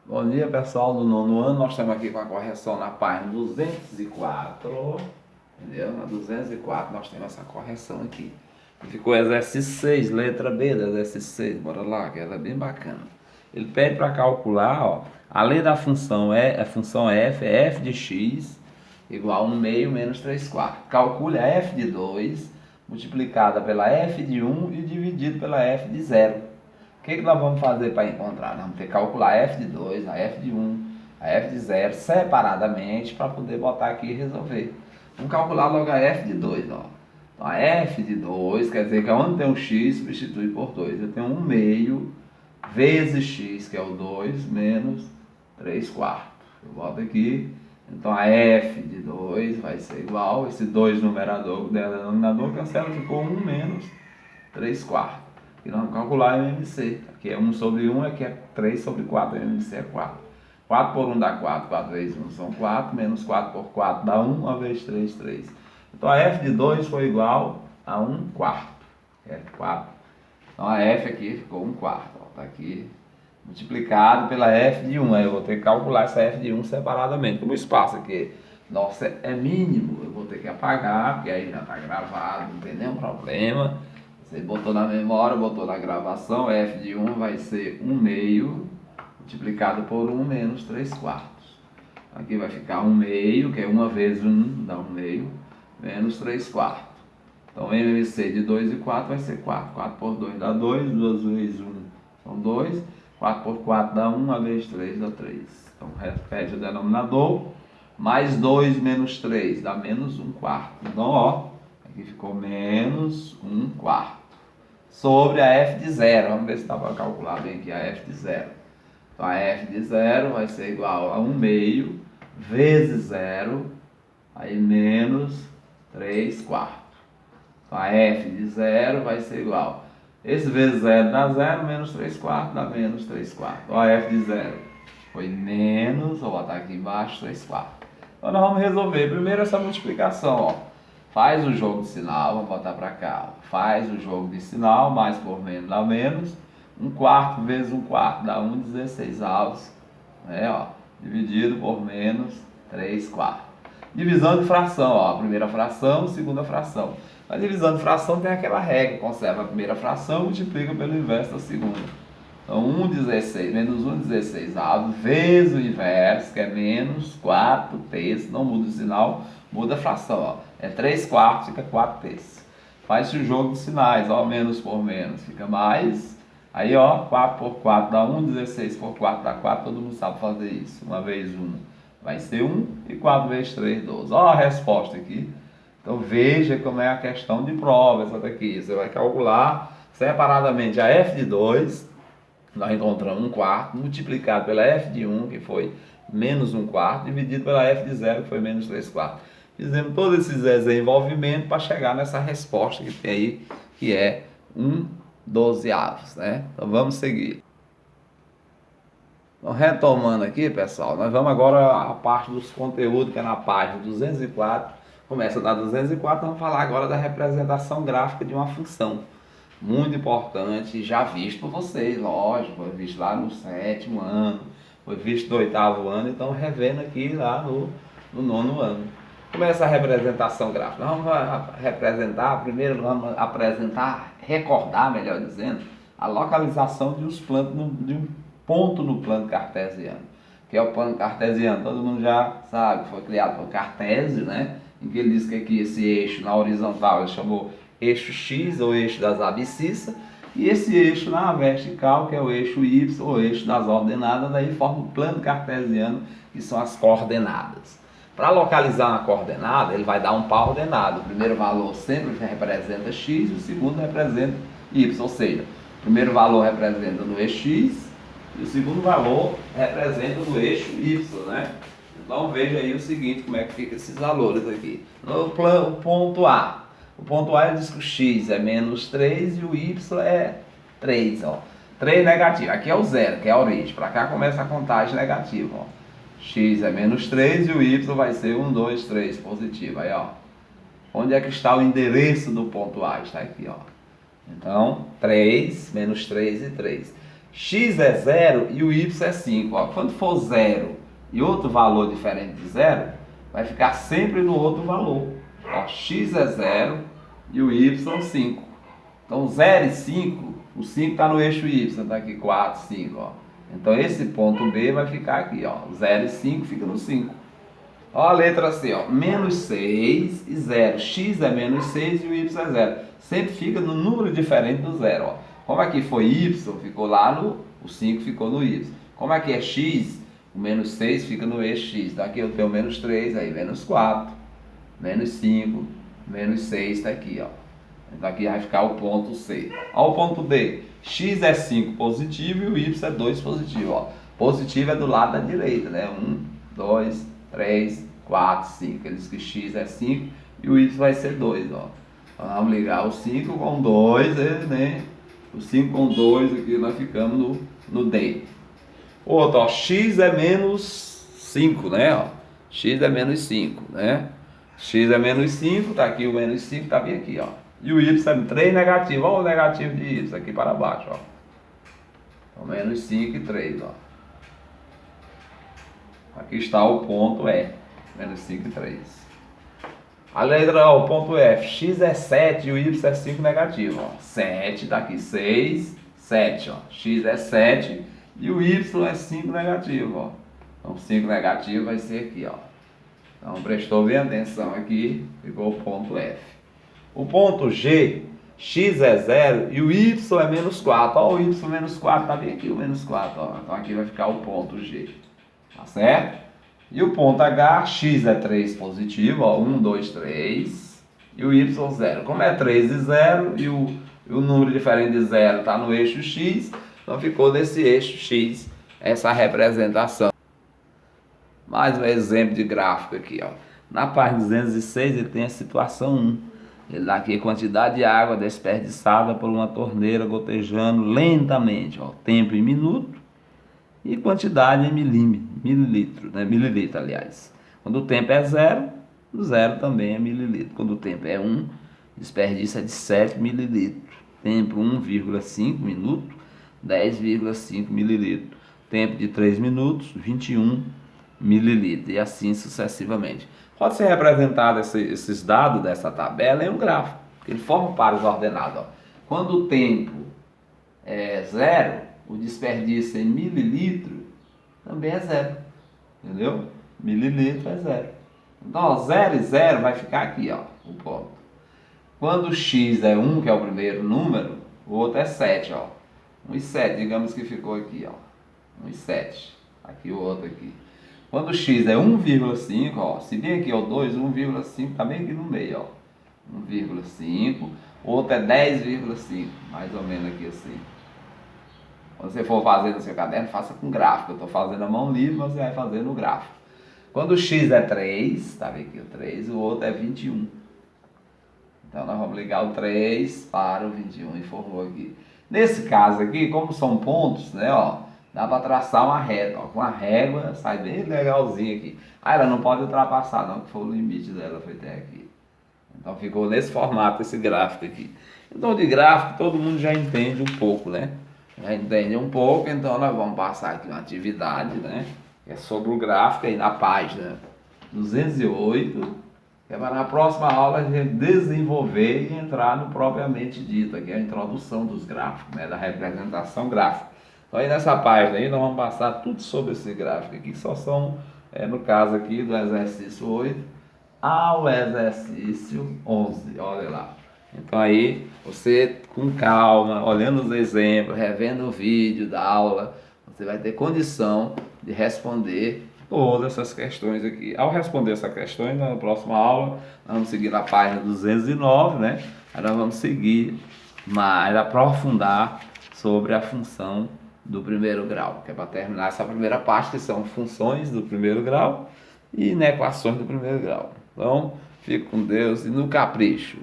Bom dia, pessoal do nono ano. Nós estamos aqui com a correção na página 204. Entendeu? Na 204 nós temos essa correção aqui. Ficou exercício 6, letra B do exercício 6. Bora lá, que ela é bem bacana. Ele pede para calcular, ó, além da função a função f, é f de x igual a 1 meio menos 3 quartos. Calcule a f de 2 multiplicada pela f de 1 e dividido pela f de 0. O que nós vamos fazer para encontrar? Nós vamos ter que calcular a f de 2, a f de 1, a f de 0 separadamente para poder botar aqui e resolver. Vamos calcular logo a f de 2. Ó. Então a f de 2 quer dizer que onde tem um x, substitui por 2. Eu tenho 1 meio vezes x, que é o 2, menos 3 quartos. Eu boto aqui. Então a f de 2 vai ser igual, esse 2 numerador denominador cancela, ficou 1 menos 3 quartos. E nós vamos calcular o MMC. Aqui é 1 sobre 1, aqui é 3 sobre 4. O MMC é 4. 4 por 1 dá 4, 4 vezes 1 são 4, menos 4 por 4 dá 1, 1 vezes 3, 3. Então a f de 2 foi igual a 1 quarto. É 4. Então a f aqui ficou 1 quarto. Está aqui multiplicado pela f de 1. Aí eu vou ter que calcular essa f de 1 separadamente. Como o espaço aqui nossa, é mínimo, eu vou ter que apagar, porque aí já está gravado, não tem nenhum problema. Você botou na memória, botou na gravação, f de 1 vai ser 1 meio multiplicado por 1 menos 3 quartos. Aqui vai ficar 1 meio, que é 1 vezes 1, dá 1 meio, menos 3 quartos. Então MMC de 2 e 4 vai ser 4. 4 por 2 dá 2, 2 vezes 1 são 2. 4 por 4 dá 1, 1 vezes 3 dá 3. Então repete o denominador. Mais 2 menos 3 dá menos 1 quarto. Então, ó, aqui ficou menos 1 quarto. Sobre a f de 0. Vamos ver se dá para calcular bem aqui a f de 0. Então, a f de 0 vai ser igual a 1 meio vezes 0, aí menos 3 quartos. Então, a f de 0 vai ser igual. Esse vezes 0 dá 0, menos 3 quartos dá menos 3 quartos. Então, a f de 0 foi menos, vou botar aqui embaixo, 3 quartos. Então, nós vamos resolver primeiro essa multiplicação, ó. Faz o jogo de sinal, vamos botar para cá. Ó. Faz o jogo de sinal, mais por menos dá menos. 1 quarto vezes 1 quarto dá 1/16 avos. Né, ó, dividido por menos 3 quartos. Divisão de fração, ó, primeira fração, segunda fração. A divisão de fração tem aquela regra, conserva a primeira fração e multiplica pelo inverso da segunda. Então 1/16 menos 1/16 avos vezes o inverso, que é menos 4 terços, não muda o sinal, muda a fração, ó. É 3 quartos, fica 4 terços. Faz-se o jogo de sinais, ó, menos por menos, fica mais. Aí, ó, 4 por 4 dá 1, 16 por 4 dá 4, todo mundo sabe fazer isso. 1 vezes 1 vai ser 1 e 4 vezes 3, 12. Ó a resposta aqui. Então veja como é a questão de prova essa daqui. Você vai calcular separadamente a f de 2, nós encontramos 1 quarto, multiplicado pela f de 1, que foi menos 1 quarto, dividido pela f de 0, que foi menos 3 quartos. Fizemos todos esses desenvolvimentos para chegar nessa resposta que tem aí, que é 1/12, né? Então vamos seguir. Então, retomando aqui, pessoal, nós vamos agora à parte dos conteúdos, que é na página 204. Começa da 204, vamos falar agora da representação gráfica de uma função. Muito importante, já visto por vocês, lógico, foi visto lá no 7º ano, foi visto no 8º ano, então revendo aqui lá no 9º ano. Começa a representação gráfica. Nós vamos representar, primeiro vamos apresentar, recordar, melhor dizendo, a localização de um ponto no plano cartesiano. Que é o plano cartesiano, todo mundo já sabe, foi criado por Cartésio, né? Em que ele diz que aqui esse eixo na horizontal ele chamou eixo X, ou eixo das abscissas, e esse eixo na vertical, que é o eixo Y, ou eixo das ordenadas, daí forma o plano cartesiano, que são as coordenadas. Para localizar uma coordenada, ele vai dar um par ordenado. O primeiro valor sempre representa X, e o segundo representa Y, ou seja, o primeiro valor representa no eixo X, e o segundo valor representa no eixo Y, né? Então veja aí o seguinte, como é que fica esses valores aqui. No ponto A. O ponto A diz que o X é menos 3 e o Y é 3, ó. 3 negativo. Aqui é o zero, que é a origem. Para cá começa a contagem negativa, ó. X é menos 3 e o Y vai ser 1, 2, 3 positivo. Aí, ó. Onde é que está o endereço do ponto A? Está aqui, ó. Então, 3, menos 3 e 3. x é 0 e o y é 5. Ó, quando for 0 e outro valor diferente de 0, vai ficar sempre no outro valor. Ó, x é 0 e o y 5. Então 0 e 5, o 5 está no eixo y, está aqui 4, 5. Ó. Então esse ponto B vai ficar aqui, ó, 0 e 5 fica no 5. Ó a letra C, ó, menos 6 e 0. X é menos 6 e o y é 0. Sempre fica no número diferente do 0. Ó. Como aqui foi y, ficou lá no... O 5 ficou no y. Como aqui é x, o menos 6 fica no eixo x. Então aqui eu tenho menos 3, aí menos 4, menos 5, menos 6 está aqui, ó. Então aqui vai ficar o ponto C. Ó o ponto D. X é 5 positivo e o y é 2 positivo. Ó. Positivo é do lado da direita, né? 1, 2, 3, 4, 5. Ele diz que x é 5 e o y vai ser 2. Ó. Então vamos ligar o 5 com 2, né? O 5 com 2 aqui nós ficamos no D. Outro, ó, x é menos 5, né? Ó. X é menos 5, né? X é menos 5, tá aqui o menos 5, tá bem aqui, ó. E o y é 3 negativo, olha o negativo de y aqui para baixo, ó. Então, menos 5 e 3, ó. Aqui está o ponto E, menos 5 e 3. A letra O, o ponto F, x é 7 e o y é 5 negativo, ó. 7, tá aqui 6, 7, ó. X é 7 e o y é 5 negativo, ó. Então 5 negativo vai ser aqui, ó. Então prestou bem atenção aqui, ficou o ponto F. O ponto G, x é 0 e o y é menos 4. Ó, o y menos 4, tá bem aqui o menos 4, ó. Então aqui vai ficar o ponto G. Tá certo? E o ponto H, x é 3 positivo, ó. 1, 2, 3. E o y 0. Como é 3 e 0 e o número diferente de 0 está no eixo x, então ficou nesse eixo x essa representação. Mais um exemplo de gráfico aqui, ó. Na página 206 ele tem a situação 1. Ele dá aqui a quantidade de água desperdiçada por uma torneira gotejando lentamente, ó. Tempo em minuto e quantidade em mililitro, né? Mililitro, aliás. Quando o tempo é 0, o 0 também é mililitro. Quando o tempo é 1, desperdício é de 7 mililitros. Tempo 1,5 minuto, 10,5 mililitros. Tempo de 3 minutos, 21 mililitros. E assim sucessivamente. Pode ser representado esses dados dessa tabela em um gráfico, que ele forma pares ordenados. Ó. Quando o tempo é 0, o desperdício em mililitro também é 0. Entendeu? Mililitro é 0. Então, ó, 0 e 0 vai ficar aqui, ó, o ponto. Quando o x é 1, que é o primeiro número, o outro é 7, ó. 1 e 7, digamos que ficou aqui, ó. 1 e 7. Aqui o outro aqui. Quando o x é 1,5, ó, se bem aqui é o 2, 1,5 está bem aqui no meio, ó. 1,5, o outro é 10,5, mais ou menos aqui assim. Quando você for fazer no seu caderno, faça com gráfico. Eu estou fazendo a mão livre, mas você vai fazer no gráfico. Quando o x é 3, tá vendo aqui o 3, o outro é 21. Então nós vamos ligar o 3 para o 21 e formou aqui. Nesse caso aqui, como são pontos, né, ó, dá para traçar uma reta, ó, com a régua sai bem legalzinho aqui. Ah, ela não pode ultrapassar não, que foi o limite dela, foi até aqui. Então ficou nesse formato esse gráfico aqui. Então de gráfico todo mundo já entende um pouco, né? Já entende um pouco, então nós vamos passar aqui uma atividade, né? Que é sobre o gráfico aí na página 208. Que é para na próxima aula a gente desenvolver e entrar no propriamente dito, aqui é a introdução dos gráficos, né? Da representação gráfica. Então aí nessa página aí nós vamos passar tudo sobre esse gráfico aqui, que só são, no caso aqui do exercício 8 ao exercício 11, olha lá. Então aí você com calma, olhando os exemplos, revendo o vídeo da aula, você vai ter condição de responder todas essas questões aqui. Ao responder essas questões, na próxima aula, nós vamos seguir na página 209, né? Aí nós vamos seguir mais, aprofundar sobre a função do primeiro grau, que é para terminar essa primeira parte, que são funções do primeiro grau e equações do primeiro grau. Então, fique com Deus e no capricho.